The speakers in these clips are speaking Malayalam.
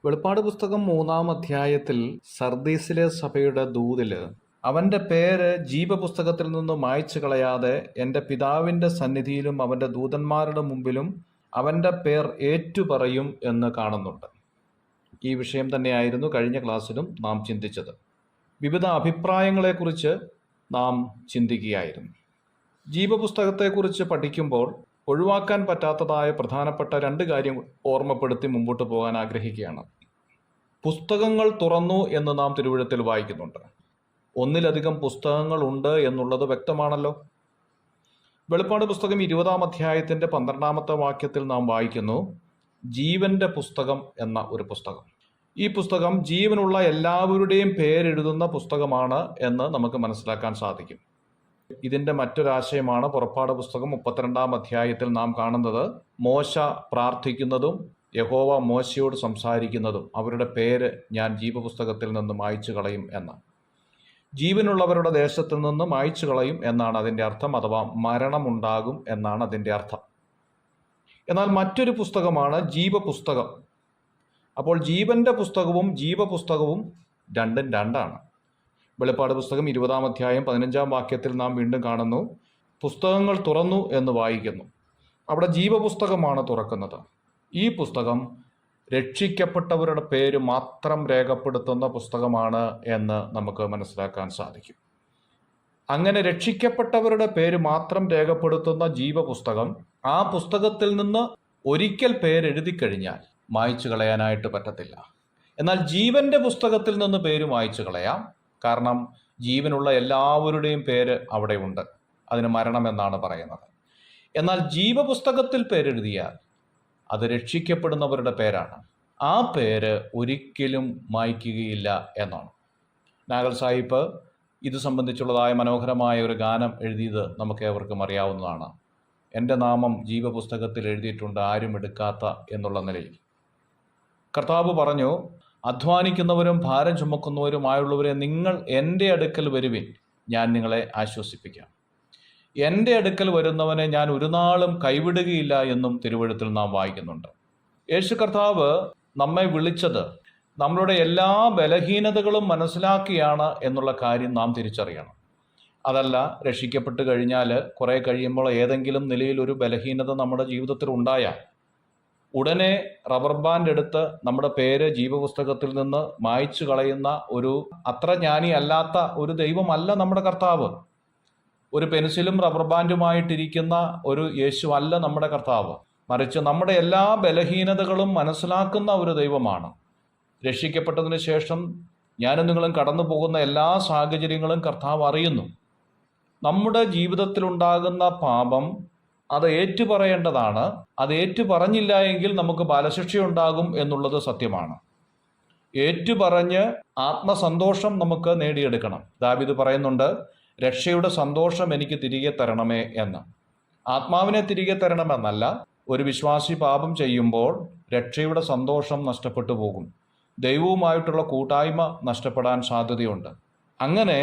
വെളിപ്പാട് പുസ്തകം 3-ാം അധ്യായത്തിൽ സർദീസിലെ സഭയുടെ ദൂതില് അവന്റെ പേര് ജീവപുസ്തകത്തിൽ നിന്ന് മായ്ച്ചു കളയാതെ എൻ്റെ പിതാവിന്റെ സന്നിധിയിലും അവന്റെ ദൂതന്മാരുടെ മുമ്പിലും അവന്റെ പേർ ഏറ്റുപറയും എന്ന് കാണുന്നുണ്ട്. ഈ വിഷയം തന്നെയായിരുന്നു കഴിഞ്ഞ ക്ലാസ്സിലും നാം ചിന്തിച്ചത്. വിവിധ അഭിപ്രായങ്ങളെക്കുറിച്ച് നാം ചിന്തിക്കുകയായിരുന്നു. ജീവപുസ്തകത്തെക്കുറിച്ച് പഠിക്കുമ്പോൾ ഒഴിവാക്കാൻ പറ്റാത്തതായ പ്രധാനപ്പെട്ട 2 കാര്യം ഓർമ്മപ്പെടുത്തി മുമ്പോട്ട് പോകാൻ ആഗ്രഹിക്കുകയാണ്. പുസ്തകങ്ങൾ തുറന്നു എന്ന് നാം തിരുവെഴുത്തിൽ വായിക്കുന്നുണ്ട്. ഒന്നിലധികം പുസ്തകങ്ങൾ ഉണ്ട് എന്നുള്ളത് വ്യക്തമാണല്ലോ. വെളിപ്പാട് പുസ്തകം 20-ാം അധ്യായത്തിന്റെ 12-ാമത്തെ വാക്യത്തിൽ നാം വായിക്കുന്നു, ജീവന്റെ പുസ്തകം എന്ന ഒരു പുസ്തകം. ഈ പുസ്തകം ജീവനുള്ള എല്ലാവരുടെയും പേരെഴുതുന്ന പുസ്തകമാണ് എന്ന് നമുക്ക് മനസ്സിലാക്കാൻ സാധിക്കും. ഇതിന്റെ മറ്റൊരാശയമാണ് പുറപ്പാട് പുസ്തകം 32-ാം അധ്യായത്തിൽ നാം കാണുന്നത്. മോശ പ്രാർത്ഥിക്കുന്നതും യഹോവ മോശയോട് സംസാരിക്കുന്നതും അവരുടെ പേര് ഞാൻ ജീവപുസ്തകത്തിൽ നിന്ന് മായ്ച്ചു കളയും എന്ന്. ജീവനുള്ളവരുടെ ദേശത്ത് നിന്ന് മായ്ച്ചു കളയും എന്നാണ് അതിൻ്റെ അർത്ഥം, അഥവാ മരണമുണ്ടാകും എന്നാണ് അതിൻ്റെ അർത്ഥം. എന്നാൽ മറ്റൊരു പുസ്തകമാണ് ജീവപുസ്തകം. അപ്പോൾ ജീവന്റെ പുസ്തകവും ജീവപുസ്തകവും രണ്ടും രണ്ടാണ്. വെളിപ്പാട് പുസ്തകം 20-ാം അധ്യായം 15-ാം വാക്യത്തിൽ നാം വീണ്ടും കാണുന്നു, പുസ്തകങ്ങൾ തുറന്നു എന്ന് വായിക്കുന്നു. അവിടെ ജീവപുസ്തകമാണ് തുറക്കുന്നത്. ഈ പുസ്തകം രക്ഷിക്കപ്പെട്ടവരുടെ പേര് മാത്രം രേഖപ്പെടുത്തുന്ന പുസ്തകമാണ് എന്ന് നമുക്ക് മനസ്സിലാക്കാൻ സാധിക്കും. അങ്ങനെ രക്ഷിക്കപ്പെട്ടവരുടെ പേര് മാത്രം രേഖപ്പെടുത്തുന്ന ജീവപുസ്തകം, ആ പുസ്തകത്തിൽ നിന്ന് ഒരിക്കൽ പേരെഴുതി കഴിഞ്ഞാൽ മായ്ച്ചു കളയാനായിട്ട് പറ്റത്തില്ല. എന്നാൽ ജീവന്റെ പുസ്തകത്തിൽ നിന്ന് പേര് മായ്ച്ചു കളയാം. കാരണം ജീവനുള്ള എല്ലാവരുടെയും പേര് അവിടെ ഉണ്ട്. അതിന് മരണം എന്നാണ് പറയുന്നത്. എന്നാൽ ജീവപുസ്തകത്തിൽ പേരെഴുതിയാൽ അത് രക്ഷിക്കപ്പെടുന്നവരുടെ പേരാണ്. ആ പേര് ഒരിക്കലും മായ്ക്കുകയില്ല എന്നാണ്. നാഗൽ സാഹിബ് ഇത് സംബന്ധിച്ചുള്ളതായ മനോഹരമായ ഒരു ഗാനം എഴുതിയത് നമുക്ക് ഏവർക്കും അറിയാവുന്നതാണ്. എൻ്റെ നാമം ജീവപുസ്തകത്തിൽ എഴുതിയിട്ടുണ്ട്, ആരും എടുക്കാത്ത എന്നുള്ള നിലയിൽ. കർത്താവ് പറഞ്ഞു, അധ്വാനിക്കുന്നവരും ഭാരം ചുമക്കുന്നവരുമായുള്ളവരെ നിങ്ങൾ എൻ്റെ അടുക്കൽ വരുവിൻ, ഞാൻ നിങ്ങളെ ആശ്വസിപ്പിക്കാം. എൻ്റെ അടുക്കൽ വരുന്നവനെ ഞാൻ ഒരു നാളും കൈവിടുകയില്ല എന്നും തിരുവെഴുത്തിൽ നാം വായിക്കുന്നുണ്ട്. യേശു കർത്താവ് നമ്മെ വിളിച്ചത് നമ്മളുടെ എല്ലാ ബലഹീനതകളും മനസ്സിലാക്കിയാണ് എന്നുള്ള കാര്യം നാം തിരിച്ചറിയണം. അതല്ല, രക്ഷിക്കപ്പെട്ട് കഴിഞ്ഞാൽ കുറെ കഴിയുമ്പോൾ ഏതെങ്കിലും നിലയിൽ ഒരു ബലഹീനത നമ്മുടെ ജീവിതത്തിൽ ഉണ്ടായാൽ ഉടനെ റബ്ബർ ബാൻഡ് എടുത്ത് നമ്മുടെ പേര് ജീവപുസ്തകത്തിൽ നിന്ന് മായ്ച്ചു കളയുന്ന ഒരു അത്ര ജ്ഞാനി അല്ലാത്ത ഒരു ദൈവമല്ല നമ്മുടെ കർത്താവ്. ഒരു പെൻസിലും റബ്ബർ ബാൻഡുമായിട്ടിരിക്കുന്ന ഒരു യേശു അല്ല നമ്മുടെ കർത്താവ്. മറിച്ച് നമ്മുടെ എല്ലാ ബലഹീനതകളും മനസ്സിലാക്കുന്ന ഒരു ദൈവമാണ്. രക്ഷിക്കപ്പെട്ടതിന് ശേഷം ഞാനും നിങ്ങളും കടന്നു പോകുന്ന എല്ലാ സാഹചര്യങ്ങളും കർത്താവ് അറിയുന്നു. നമ്മുടെ ജീവിതത്തിലുണ്ടാകുന്ന പാപം അത് ഏറ്റുപറയേണ്ടതാണ്. അത് ഏറ്റുപറഞ്ഞില്ല എങ്കിൽ നമുക്ക് ബാലശിക്ഷയുണ്ടാകും എന്നുള്ളത് സത്യമാണ്. ഏറ്റുപറഞ്ഞ് ആത്മസന്തോഷം നമുക്ക് നേടിയെടുക്കണം. ദാവീദ് പറയുന്നുണ്ട്, രക്ഷയുടെ സന്തോഷം എനിക്ക് തിരികെ തരണമേ എന്ന്. ആത്മാവിനെ തിരികെ തരണമെന്നല്ല, ഒരു വിശ്വാസി പാപം ചെയ്യുമ്പോൾ രക്ഷയുടെ സന്തോഷം നഷ്ടപ്പെട്ടു പോകും. ദൈവവുമായിട്ടുള്ള കൂട്ടായ്മ നഷ്ടപ്പെടാൻ സാധ്യതയുണ്ട്. അങ്ങനെ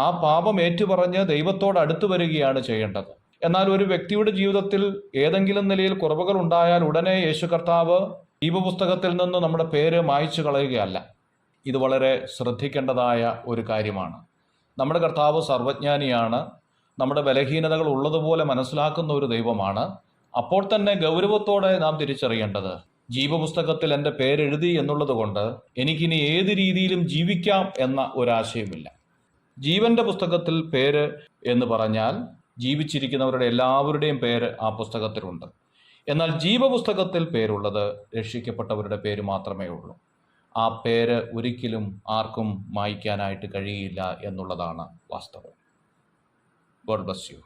ആ പാപം ഏറ്റുപറഞ്ഞ് ദൈവത്തോട് അടുത്തു വരികയാണ് ചെയ്യേണ്ടത്. എന്നാൽ ഒരു വ്യക്തിയുടെ ജീവിതത്തിൽ ഏതെങ്കിലും നിലയിൽ കുറവുകൾ ഉണ്ടായാൽ ഉടനെ യേശു കർത്താവ് ജീവപുസ്തകത്തിൽ നിന്ന് നമ്മുടെ പേര് മായ്ച്ചു കളയുകയല്ല. ഇത് വളരെ ശ്രദ്ധിക്കേണ്ടതായ ഒരു കാര്യമാണ്. നമ്മുടെ കർത്താവ് സർവജ്ഞാനിയാണ്. നമ്മുടെ ബലഹീനതകൾ ഉള്ളതുപോലെ മനസ്സിലാക്കുന്ന ഒരു ദൈവമാണ്. അപ്പോൾ തന്നെ ഗൗരവത്തോടെ നാം തിരിച്ചറിയേണ്ടത്, ജീവപുസ്തകത്തിൽ എൻ്റെ പേരെഴുതി എന്നുള്ളത് കൊണ്ട് എനിക്കിനി ഏത് രീതിയിലും ജീവിക്കാം എന്ന ഒരാശയമില്ല. ജീവന്റെ പുസ്തകത്തിൽ പേര് എന്ന് പറഞ്ഞാൽ ജീവിച്ചിരിക്കുന്നവരുടെ എല്ലാവരുടെയും പേര് ആ പുസ്തകത്തിലുണ്ട്. എന്നാൽ ജീവപുസ്തകത്തിൽ പേരുള്ളത് രക്ഷിക്കപ്പെട്ടവരുടെ പേര് മാത്രമേ ഉള്ളൂ. ആ പേര് ഒരിക്കലും ആർക്കും മായ്ക്കാനായിട്ട് കഴിയില്ല എന്നുള്ളതാണ് വാസ്തവം. God bless you.